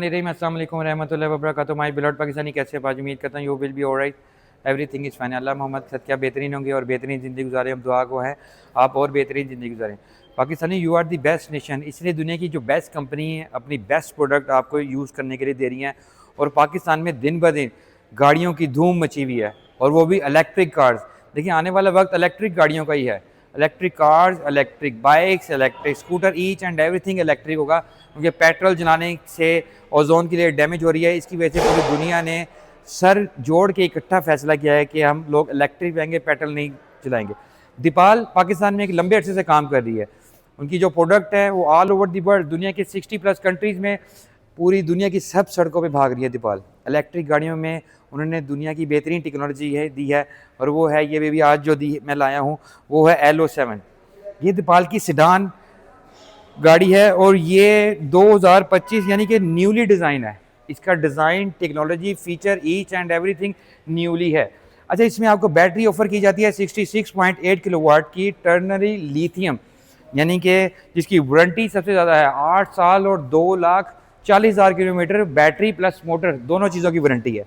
अस्सलाम वालेकुम रहमतुल्लाहि व बरकातुहू। माय बिलॉट पाकिस्तानी, कैसे हैं? आज उम्मीद करता हूँ you will be alright, everything is fine. Allah Muhammad सदका बेहतरीन होंगे और बेहतरीन ज़िंदगी गुजारें। हम दुआ को है आप और बेहतरीन ज़िंदगी गुजारें। Pakistani, you are the best nation. इसलिए दुनिया की जो बेस्ट कंपनी है अपनी बेस्ट प्रोडक्ट आपको यूज़ करने के लिए दे रही हैं। और पाकिस्तान में दिन ब दिन गाड़ियों की धूम मची हुई है, और वो भी इलेक्ट्रिक कार्स। देखिए, आने वाला वक्त इलेक्ट्रिक गाड़ियों का ही है। Electric cars, electric bikes, electric scooter, each and everything electric होगा, क्योंकि पेट्रोल जलाने से ओजोन की लेयर डैमेज हो रही है। इसकी वजह से पूरी दुनिया ने सर जोड़ के इकट्ठा फैसला किया है कि हम लोग इलेक्ट्रिक जाएंगे, पेट्रोल नहीं चलाएंगे। दीपाल पाकिस्तान में एक लंबे अरसे से काम कर रही है। उनकी जो प्रोडक्ट है वो ऑल ओवर दी वर्ल्ड, दुनिया के 60+ कंट्रीज़ में, पूरी दुनिया की सब सड़कों पे भाग रही है दीपाल। इलेक्ट्रिक गाड़ियों में उन्होंने दुनिया की बेहतरीन टेक्नोलॉजी दी है, और वो है ये भी आज जो दी मैं लाया हूँ वो है LO7। ये दीपाल की सिडान गाड़ी है, और ये 2025 यानी कि न्यूली डिज़ाइन है। इसका design, technology, feature, each and everything newly है। अच्छा, इसमें आपको बैटरी ऑफर की जाती है 66.8 किलोवाट की टर्नरी लिथियम, यानी कि जिसकी वारंटी सबसे ज़्यादा है 8 साल और 2,40,000 किलोमीटर। बैटरी प्लस मोटर दोनों चीज़ों की वारंटी है।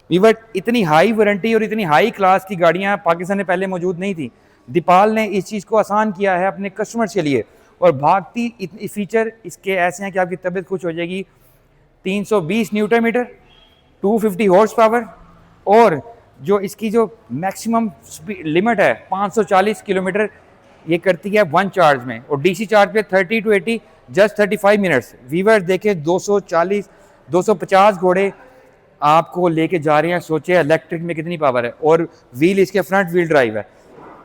वीवर, इतनी हाई वारंटी और इतनी हाई क्लास की गाड़ियाँ पाकिस्तान में पहले मौजूद नहीं थी। दीपाल ने इस चीज़ को आसान किया है अपने कस्टमर्स के लिए, और भागती इतनी फीचर इसके ऐसे हैं कि आपकी तबीयत खुश हो जाएगी। 320 न्यूटन मीटर, 250 हॉर्स पावर, और जो इसकी जो मैक्सिमम लिमिट है 540 किलोमीटर ये करती है 1 चार्ज में, और DC चार्ज पे 30 to 80 जस्ट 35 मिनट्स। वीवर देखे 240 250 घोड़े आपको लेके जा रहे हैं। सोचे इलेक्ट्रिक में कितनी पावर है, और व्हील इसके फ्रंट व्हील ड्राइव है।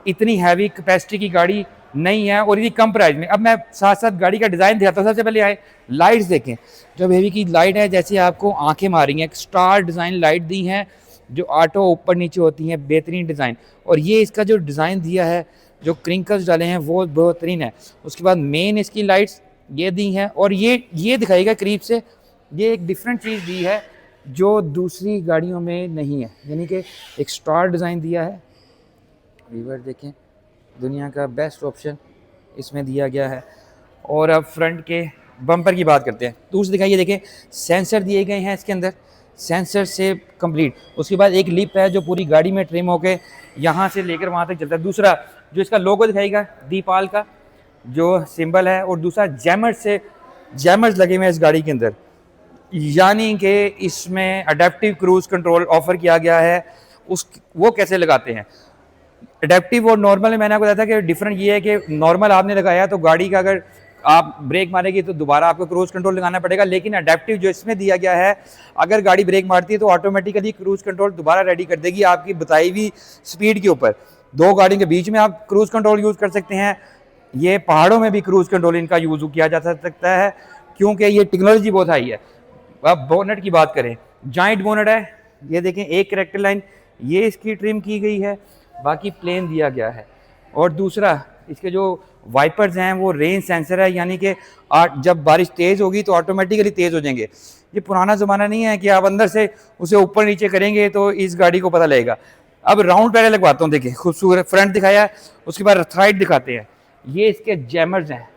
इतनी हैवी कैपेसिटी की गाड़ी नहीं है, और इतनी कम प्राइस में। अब मैं साथ साथ गाड़ी का डिज़ाइन दिखाता हूँ। सबसे पहले आए लाइट्स देखें। जो हेवी की लाइट है, जैसे आपको आंखें मारेंगे, एक स्टार डिज़ाइन लाइट दी हैं जो ऑटो ऊपर नीचे होती हैं, बेहतरीन डिज़ाइन। और ये इसका जो डिज़ाइन दिया है, जो क्रिंकल्स डाले हैं वो बेहतरीन है। उसके बाद मेन इसकी लाइट्स ये दी हैं, और ये दिखाएगा करीब से, ये एक डिफरेंट चीज़ दी है जो दूसरी गाड़ियों में नहीं है, यानी कि एक स्टार डिज़ाइन दिया है। वीवर देखें, दुनिया का बेस्ट ऑप्शन इसमें दिया गया है। और अब फ्रंट के बम्पर की बात करते हैं। दूसरी दिखाइए, देखें सेंसर दिए गए हैं इसके अंदर, सेंसर से कंप्लीट। उसके बाद एक लिप है जो पूरी गाड़ी में ट्रिम होके यहाँ से लेकर वहाँ तक चलता है। दूसरा जो इसका लोगो दिखाएगा दीपाल का जो सिंबल है, और दूसरा जैमर्स लगे हुए हैं इस गाड़ी के अंदर, यानी कि इसमें अडेप्टिव क्रूज कंट्रोल ऑफर किया गया है। वो कैसे लगाते हैं? एडेप्टिव और नॉर्मल में मैंने आपको बताया था कि डिफरेंट ये है कि नॉर्मल आपने लगाया तो गाड़ी का अगर आप ब्रेक मारेगी तो दोबारा आपको क्रूज कंट्रोल लगाना पड़ेगा, लेकिन अडेप्टिव जो इसमें दिया गया है, अगर गाड़ी ब्रेक मारती है तो ऑटोमेटिकली क्रूज कंट्रोल दोबारा रेडी कर देगी आपकी बताई हुई स्पीड के ऊपर। दो गाड़ियों के बीच में आप क्रूज कंट्रोल यूज़ कर सकते हैं। ये पहाड़ों में भी क्रूज कंट्रोल इनका यूज़ किया जा सकता है, क्योंकि ये टेक्नोलॉजी बहुत हाई है। अब बोनट की बात करें, जॉइंट बोनट है, ये देखें एक करेक्टर लाइन ये इसकी ट्रिम की गई है, बाकी प्लेन दिया गया है। और दूसरा इसके जो वाइपर्स हैं वो रेन सेंसर है, यानी कि जब बारिश तेज़ होगी तो ऑटोमेटिकली तेज़ हो जाएंगे। ये पुराना ज़माना नहीं है कि आप अंदर से उसे ऊपर नीचे करेंगे तो इस गाड़ी को पता लगेगा। अब राउंड पहले लगवाता हूँ, देखिए खूबसूरत फ्रंट दिखाया है, उसके बाद साइड दिखाते हैं। ये इसके जैमर्स हैं,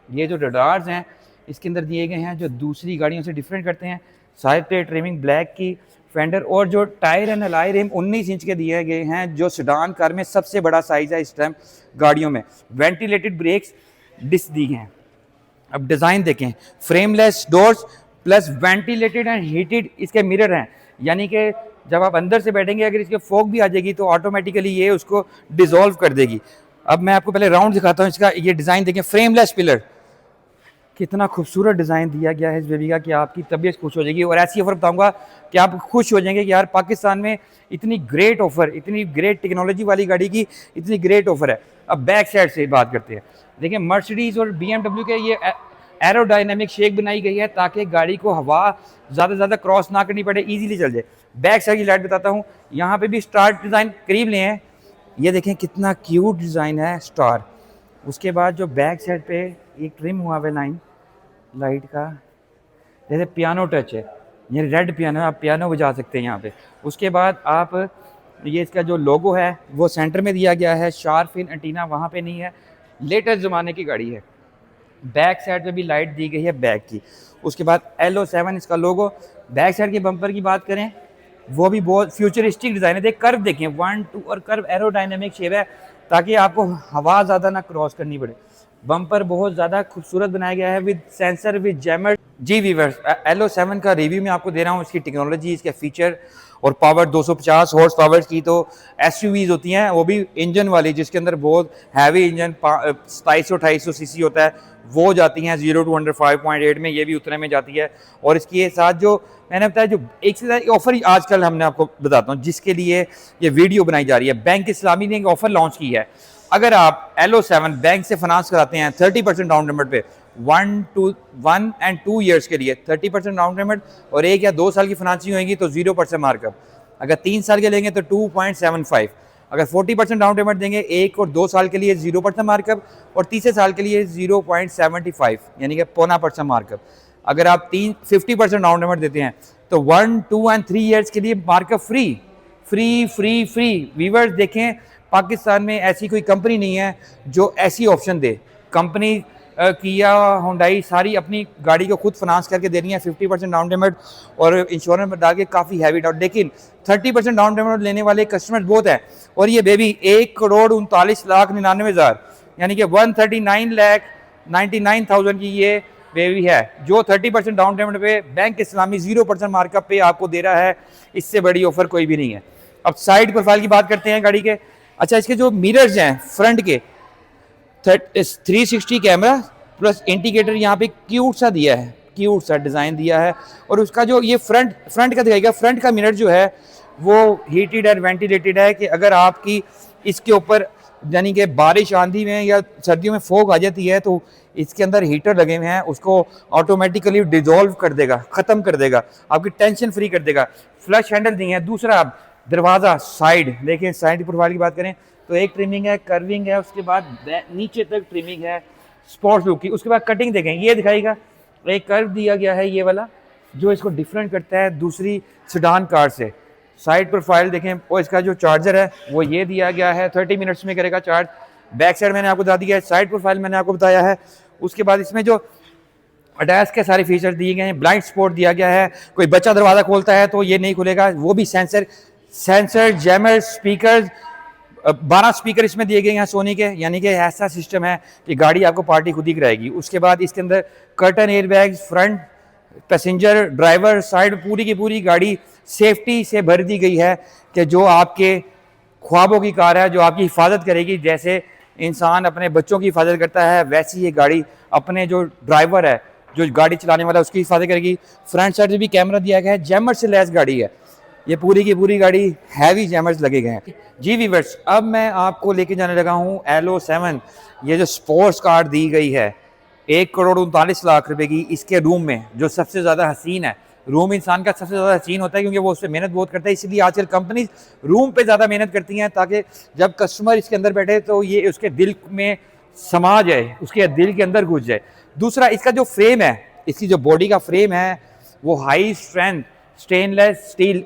ये जो रडार्स हैं इसके अंदर दिए गए हैं जो दूसरी गाड़ियों से डिफरेंट करते हैं। साइड पे ट्रिमिंग ब्लैक की, फेंडर, और जो tyre and alloy rim 19 inch के दिए गए हैं, जो सेडान कार में सबसे बड़ा साइज़ है इस टाइम गाड़ियों में। वेंटिलेटेड ब्रेक्स डिस्क दी हैं। अब डिज़ाइन देखें, frameless doors plus ventilated and heated इसके मिरर हैं, यानी कि जब आप अंदर से बैठेंगे अगर इसके फॉग भी आ जाएगी तो ऑटोमेटिकली ये उसको डिसॉल्व कर देगी। अब मैं आपको पहले राउंड दिखाता हूँ इसका। ये डिज़ाइन देखें, फ्रेमलेस पिलर, कितना खूबसूरत डिज़ाइन दिया गया है इस बेबी का कि आपकी तबीयत खुश हो जाएगी। और ऐसी ऑफर बताऊंगा कि आप खुश हो जाएंगे कि यार पाकिस्तान में इतनी ग्रेट ऑफर, इतनी ग्रेट टेक्नोलॉजी वाली गाड़ी की इतनी ग्रेट ऑफर है। अब बैक साइड से बात करते हैं। देखिए मर्सिडीज़ और BMW के ये एरोडायनेमिक शेक बनाई गई है ताकि गाड़ी को हवा ज़्यादा से ज़्यादा क्रॉस ना करनी पड़े, ईजिली चल जाए। बैक साइड की लाइट बताता हूँ, यहाँ पर भी स्टार डिज़ाइन करीब ले हैं। ये देखें कितना क्यूट डिज़ाइन है स्टार। उसके बाद जो बैक साइड पे एक ट्रिम हुआ है लाइट का, जैसे पियानो टच है, ये रेड पियानो, आप पियानो बजा सकते हैं यहाँ पे। उसके बाद आप ये इसका जो लोगो है वो सेंटर में दिया गया है, शार्प इन एंटीना वहाँ पे नहीं है। लेटेस्ट ज़माने की गाड़ी है। बैक साइड पे भी लाइट दी गई है बैक की। उसके बाद LO7 इसका लोगो। बैक साइड के बम्पर की बात करें, वो भी बहुत फ्यूचरिस्टिक डिज़ाइन है। कर्व देखें 1 2 और कर्व एरोडायनेमिक शेप है, ताकि आपको हवा ज़्यादा ना क्रॉस करनी पड़े। बम्पर बहुत ज़्यादा खूबसूरत बनाया गया है विद सेंसर विद जैमर। जी वीवर्स, LO7 का रिव्यू मैं आपको दे रहा हूँ, इसकी टेक्नोलॉजी, इसके फीचर और पावर। 250 हॉर्स पावर की तो SUVs होती हैं, वो भी इंजन वाली, जिसके अंदर बहुत हैवी इंजन 2700-2800 सीसी होता है, वो जाती हैं 0 to 100 5.8 में, ये भी उतने में जाती है। और इसके साथ जो मैंने बताया, जो एक से ऑफर आजकल हमने आपको बताता हूँ, जिसके लिए ये वीडियो बनाई जा रही है। बैंक इस्लामी ने एक ऑफर लॉन्च की है। अगर आप LO7 बैंक से फाइनेंस कराते हैं 30% डाउन पेमेंट पे 1 and 2 ईयर्स के लिए 30% डाउन पेमेंट, और 1 या 2 साल की फाइनेंसिंग होगी तो 0% मार्कअप। अगर 3 साल के लेंगे तो 2.75। अगर 40% डाउन पेमेंट देंगे 1 और 2 साल के लिए 0% मार्कअप, और तीसरे साल के लिए 0.75 यानी कि 0.25% मार्कअप। अगर आप 50% डाउन पेमेंट देते हैं तो 1 2 and 3 ईयर्स के लिए markup free free free free. Viewers देखें, पाकिस्तान में ऐसी कोई कंपनी नहीं है जो ऐसी ऑप्शन दे। कंपनी किया, हुंडई सारी अपनी गाड़ी को खुद फाइनेंस करके दे रही है 50% डाउन पेमेंट और इंश्योरेंस में डाल के काफ़ी हैवी डाउन। लेकिन 30% डाउन पेमेंट लेने वाले कस्टमर बहुत है, और ये बेबी 1,39,99,000 यानी कि 1,39,99,000 की ये बेबी है, जो 30% डाउन पेमेंट पे बैंक इस्लामी 0% मार्कअप पे आपको दे रहा है। इससे बड़ी ऑफर कोई भी नहीं है। अब साइड प्रोफाइल की बात करते हैं गाड़ी के। अच्छा, इसके जो मिरर्स हैं फ्रंट के 360 कैमरा प्लस इंडिकेटर यहाँ पे क्यूट सा दिया है, क्यूट सा डिज़ाइन दिया है। और उसका जो ये फ्रंट का दिखाएगा, फ्रंट का मिरर जो है वो हीटेड और वेंटिलेटेड है, कि अगर आपकी इसके ऊपर यानी कि बारिश आंधी में या सर्दियों में फोग आ जाती है तो इसके अंदर हीटर लगे हुए हैं, उसको ऑटोमेटिकली डिजोल्व कर देगा, ख़त्म कर देगा, आपकी टेंशन फ्री कर देगा। फ्लश हैंडल नहीं है। दूसरा, आप दरवाज़ा साइड देखें, साइड प्रोफाइल की बात करें तो एक ट्रिमिंग है, कर्विंग है, उसके बाद नीचे तक ट्रिमिंग है स्पोर्ट्स लुक की। उसके बाद कटिंग देखें, ये दिखाएगा एक कर्व दिया गया है ये वाला, जो इसको डिफरेंट करता है दूसरी सेडान कार से। साइड प्रोफाइल देखें, और इसका जो चार्जर है वो ये दिया गया है, 30 मिनट्स में करेगा चार्ज। बैक साइड मैंने आपको बता दिया है, साइड प्रोफाइल मैंने आपको बताया है। उसके बाद इसमें जो अटैच के सारे फीचर दिए गए हैं, ब्लाइंड स्पॉट दिया गया है, कोई बच्चा दरवाज़ा खोलता है तो ये नहीं खुलेगा, वो भी सेंसर जैमर स्पीकर, 12 स्पीकर इसमें दिए गए हैं सोनी के, यानी कि ऐसा सिस्टम है कि गाड़ी आपको पार्टी खुद ही कराएगी। उसके बाद इसके अंदर curtain airbag, front passenger driver side, पूरी की पूरी गाड़ी सेफ्टी से भर दी गई है, कि जो आपके ख्वाबों की कार है, जो आपकी हिफाजत करेगी। जैसे इंसान अपने बच्चों की हिफाजत करता है, वैसी ये गाड़ी अपने जो ड्राइवर है, जो गाड़ी चलाने वाला है, उसकी हिफाजत करेगी। फ्रंट साइड से भी कैमरा दिया गया है, जैमर से लैस गाड़ी है ये, पूरी की पूरी गाड़ी हैवी जैमर्स लगे गए हैं। जी वीवर्स, अब मैं आपको लेके जाने लगा हूँ LO7, ये जो स्पोर्ट्स कार दी गई है 1,39,00,000 रुपए की, इसके रूम में जो सबसे ज़्यादा हसीन है। रूम इंसान का सबसे ज़्यादा हसीन होता है, क्योंकि वो उस पर मेहनत बहुत करता है, इसलिए आजकल कंपनी रूम पे ज़्यादा मेहनत करती हैं, ताकि जब कस्टमर इसके अंदर बैठे तो ये उसके दिल में समा जाए, उसके दिल के अंदर घुस जाए। दूसरा, इसका जो फ्रेम है, इसकी जो बॉडी का फ्रेम है वो high strength stainless steel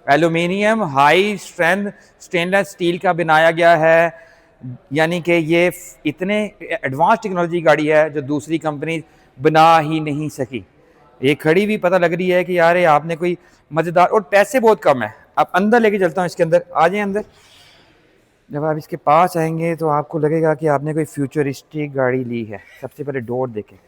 aluminium high strength stainless steel का बनाया गया है। यानी कि ये इतने एडवांस टेक्नोलॉजी गाड़ी है जो दूसरी कंपनी बना ही नहीं सकी। ये खड़ी भी पता लग रही है कि यार आपने कोई मज़ेदार, और पैसे बहुत कम है। अब अंदर लेके चलता हूँ, इसके अंदर आ जाए। अंदर जब आप इसके पास आएंगे तो आपको लगेगा कि आपने कोई फ्यूचरिस्टिक गाड़ी ली है। सबसे पहले डोर देखें,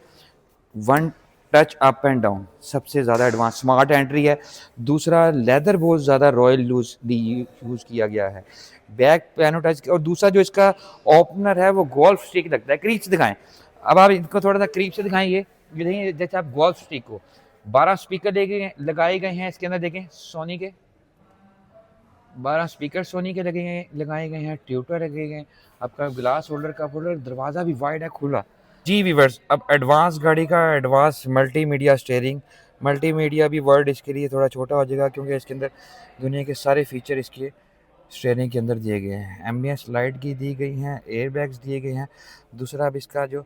1 टच अप एंड डाउन, सबसे ज़्यादा एडवांस स्मार्ट एंट्री है। दूसरा, लेदर बहुत ज़्यादा रॉयल यूज़ किया गया है। बैक पैनो टच, और दूसरा जो इसका ओपनर है वो गोल्फ स्टिक लगता है। करीब से दिखाएं, अब आप इनको थोड़ा सा करीब से दिखाएं। ये देखिए, जैसे आप गोल्फ स्टिक को 12 स्पीकर लगाए गए हैं इसके अंदर, देखें सोनी के 12 स्पीकर सोनी के लगाए गए हैं, ट्यूटर लगे गए हैं, आपका ग्लास होल्डर का होल्डर, दरवाज़ा भी वाइड है, खुला। जी वीवर्स, अब एडवांस गाड़ी का एडवांस मल्टीमीडिया स्टीयरिंग, मल्टीमीडिया भी वर्ड इसके लिए थोड़ा छोटा हो जाएगा, क्योंकि इसके अंदर दुनिया के सारे फीचर इसके स्टीयरिंग के अंदर दिए गए हैं। एम्बियंस लाइट की दी गई हैं, एयर बैग्स दिए गए हैं। दूसरा, अब इसका जो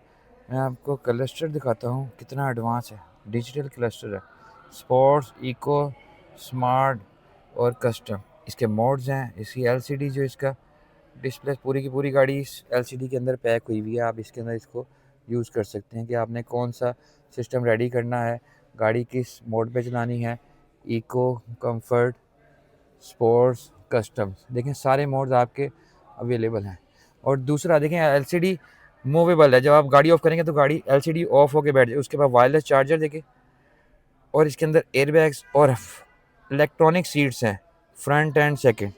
मैं आपको क्लस्टर दिखाता हूँ कितना एडवांस है, डिजिटल क्लस्टर है, स्पोर्ट्स, इको, स्मार्ट और कस्टम इसके मोड्स हैं। इसकी LCD जो इसका डिस्प्ले, पूरी की पूरी गाड़ी इस LCD के अंदर पैक हुई हुई है। आप इसके अंदर इसको यूज़ कर सकते हैं कि आपने कौन सा सिस्टम रेडी करना है, गाड़ी किस मोड पे चलानी है, इको, कंफर्ट, स्पोर्ट्स, कस्टम्स, देखें सारे मोड्स आपके अवेलेबल हैं। और दूसरा देखें एलसीडी मूवेबल है, जब आप गाड़ी ऑफ करेंगे तो गाड़ी एलसीडी ऑफ होके बैठ जाए। उसके बाद वायरलेस चार्जर देखें, और इसके अंदर एयरबैग्स और इलेक्ट्रॉनिक सीट्स हैं फ्रंट एंड सेकंड।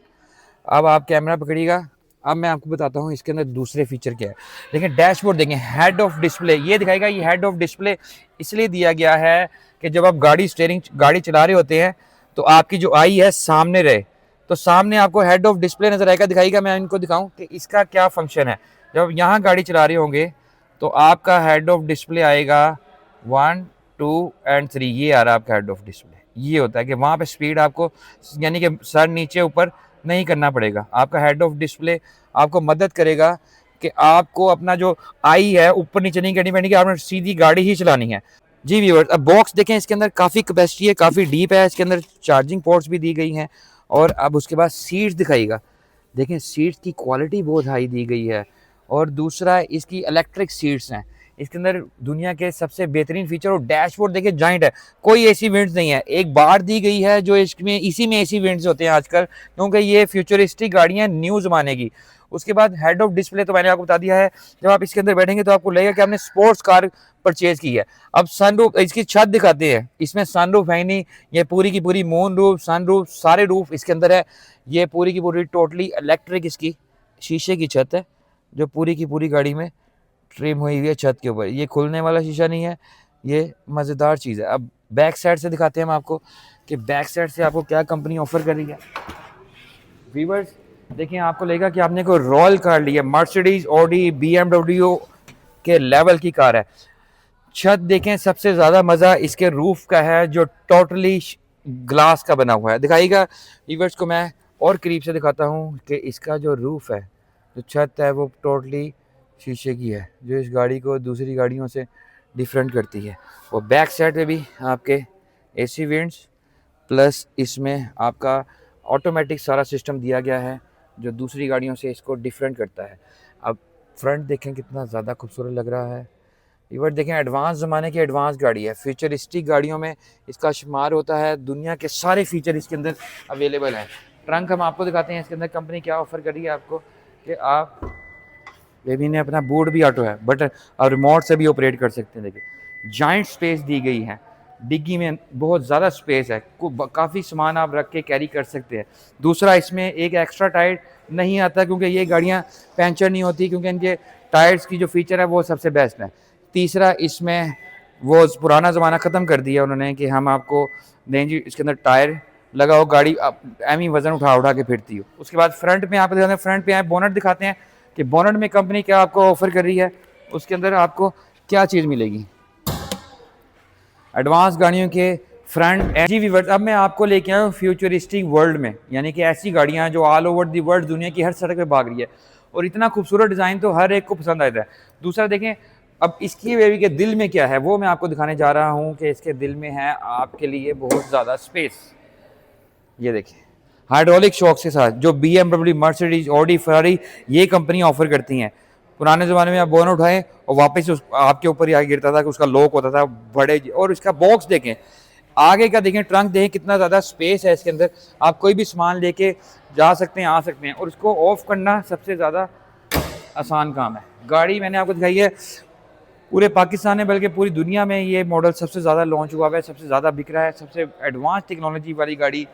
अब आप कैमरा पकड़िएगा, अब मैं आपको बताता हूँ इसके अंदर दूसरे फीचर क्या है। देखें डैशबोर्ड देखें, हेड ऑफ डिस्प्ले ये दिखाएगा। ये हेड ऑफ डिस्प्ले इसलिए दिया गया है कि जब आप गाड़ी चला रहे होते हैं तो आपकी जो आई है सामने रहे, तो सामने आपको हेड ऑफ डिस्प्ले नजर आएगा। दिखाएगा, मैं इनको दिखाऊं कि इसका क्या फंक्शन है। जब यहाँ गाड़ी चला रहे होंगे तो आपका हेड ऑफ डिस्प्ले आएगा 1, 2 एंड 3, ये आ रहा है आपका हेड ऑफ डिस्प्ले। ये होता है कि वहाँ पे स्पीड आपको यानी कि सर नीचे ऊपर नहीं करना पड़ेगा। आपका हेड ऑफ डिस्प्ले आपको मदद करेगा कि आपको अपना जो आई है ऊपर नीचे नहीं करनी पड़ेगी, आपने सीधी गाड़ी ही चलानी है। जी व्यूअर्स, अब बॉक्स देखें, इसके अंदर काफ़ी कैपेसिटी है, काफ़ी डीप है, इसके अंदर चार्जिंग पोर्ट्स भी दी गई हैं। और अब उसके बाद सीट्स दिखाएगा, देखें सीट्स की क्वालिटी बहुत हाई दी गई है। और दूसरा इसकी इलेक्ट्रिक सीट्स हैं, इसके अंदर दुनिया के सबसे बेहतरीन फीचर। और डैशबोर्ड देखिए जॉइंट है, कोई एसी वेंट्स नहीं है। एक बार दी गई है जो इसमें इसी में एसी वेंट्स होते हैं आजकल, क्योंकि ये फ्यूचरिस्टिक गाड़ियाँ न्यू ज़माने की। उसके बाद हेड ऑफ डिस्प्ले तो मैंने आपको बता दिया है, जब आप इसके अंदर बैठेंगे तो आपको लगेगा कि आपने स्पोर्ट्स कार परचेज की है। अब सनरूफ, इसकी छत दिखाते हैं, इसमें सनरूफ है नहीं, ये पूरी की पूरी मून रूफ, सनरूफ, सारे रूफ इसके अंदर है। ये पूरी की पूरी टोटली इलेक्ट्रिक इसकी शीशे की छत है जो पूरी की पूरी गाड़ी में ट्रिम हुई हुई है छत के ऊपर। ये खुलने वाला शीशा नहीं है, ये मज़ेदार चीज़ है। अब बैक साइड से दिखाते हैं हम आपको कि बैक साइड से आपको क्या कंपनी ऑफर कर रही है। व्यूअर्स देखिए, आपको लगेगा कि आपने कोई रॉयल कार ली है, मर्सिडीज, ऑडी, BMW के लेवल की कार है। छत देखें, सबसे ज़्यादा मज़ा इसके रूफ का है जो टोटली ग्लास का बना हुआ है। दिखाइएगा व्यूअर्स को मैं और करीब से दिखाता हूँ कि इसका जो रूफ है, जो छत है, वो टोटली शीशे की है, जो इस गाड़ी को दूसरी गाड़ियों से डिफरेंट करती है। और बैक साइड पे भी आपके एसी वेंट्स प्लस इसमें आपका ऑटोमेटिक सारा सिस्टम दिया गया है जो दूसरी गाड़ियों से इसको डिफरेंट करता है। अब फ्रंट देखें कितना ज़्यादा खूबसूरत लग रहा है। इवर देखें, एडवांस ज़माने की एडवांस गाड़ी है, फ्यूचरिस्टिक गाड़ियों में इसका शुमार होता है। दुनिया के सारे फीचर इसके अंदर अवेलेबल हैं। ट्रंक हम आपको दिखाते हैं, इसके अंदर कंपनी क्या ऑफ़र कर रही है आपको कि आप बेबी ने अपना बोर्ड भी ऑटो है बट और रिमोट से भी ऑपरेट कर सकते हैं। देखिए जॉइंट स्पेस दी गई है, डिग्गी में बहुत ज़्यादा स्पेस है, काफ़ी सामान आप रख के कैरी कर सकते हैं। दूसरा, इसमें एक एक्स्ट्रा टायर नहीं आता क्योंकि ये गाड़ियाँ पंचर नहीं होती, क्योंकि इनके टायर्स की जो फीचर है वो सबसे बेस्ट है। तीसरा, इसमें वो पुराना ज़माना ख़त्म कर दिया उन्होंने कि हम आपको दें जी इसके अंदर टायर लगाओ, गाड़ी एम ही वज़न उठा के फिरती हो। उसके बाद फ्रंट में आपको दिखाते हैं, फ्रंट पे आए बोनट दिखाते हैं कि बोनट में कंपनी क्या आपको ऑफर कर रही है, उसके अंदर आपको क्या चीज़ मिलेगी। एडवांस गाड़ियों के फ्रंट जी व्यूअर्स, अब मैं आपको लेके आया हूँ फ्यूचरिस्टिक वर्ल्ड में, यानी कि ऐसी गाड़ियाँ जो ऑल ओवर दी वर्ल्ड दुनिया की हर सड़क पे भाग रही है। और इतना खूबसूरत डिज़ाइन तो हर एक को पसंद आता है। दूसरा देखें, अब इसकी बेबी के दिल में क्या है वो मैं आपको दिखाने जा रहा हूँ कि इसके दिल में है आपके लिए बहुत ज़्यादा स्पेस। ये देखिए हाइड्रोलिक शॉक्स के साथ, जो BMW, मर्सिडीज, ऑडी, फरारी ये कंपनी ऑफर करती हैं। पुराने ज़माने में आप बोनट उठाएं और वापस आपके ऊपर ही आगे गिरता था कि उसका लॉक होता था बड़े। और इसका बॉक्स देखें, आगे का देखें, ट्रंक देखें कितना ज़्यादा स्पेस है इसके अंदर। आप कोई भी सामान लेके जा सकते हैं, आ सकते हैं। और इसको ऑफ करना सबसे ज़्यादा आसान काम है। गाड़ी मैंने आपको दिखाई है पूरे पाकिस्तान में, बल्कि पूरी दुनिया में ये मॉडल सबसे ज़्यादा लॉन्च हुआ है, सबसे ज़्यादा बिक रहा है। सबसे एडवांस टेक्नोलॉजी वाली गाड़ी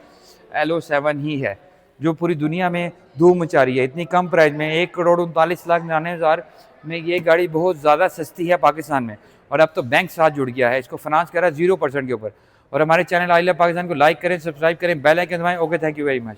LO7 ही है जो पूरी दुनिया में धूम मचा रही है। इतनी कम प्राइस में 1,39,99,000 में ये गाड़ी बहुत ज़्यादा सस्ती है पाकिस्तान में। और अब तो बैंक साथ जुड़ गया है, इसको फाइनेंस करा 0% के ऊपर। और हमारे चैनल आई लव पाकिस्तान को लाइक करें, सब्सक्राइब करें, बेल आइकन दबाएं। Okay, thank you very much.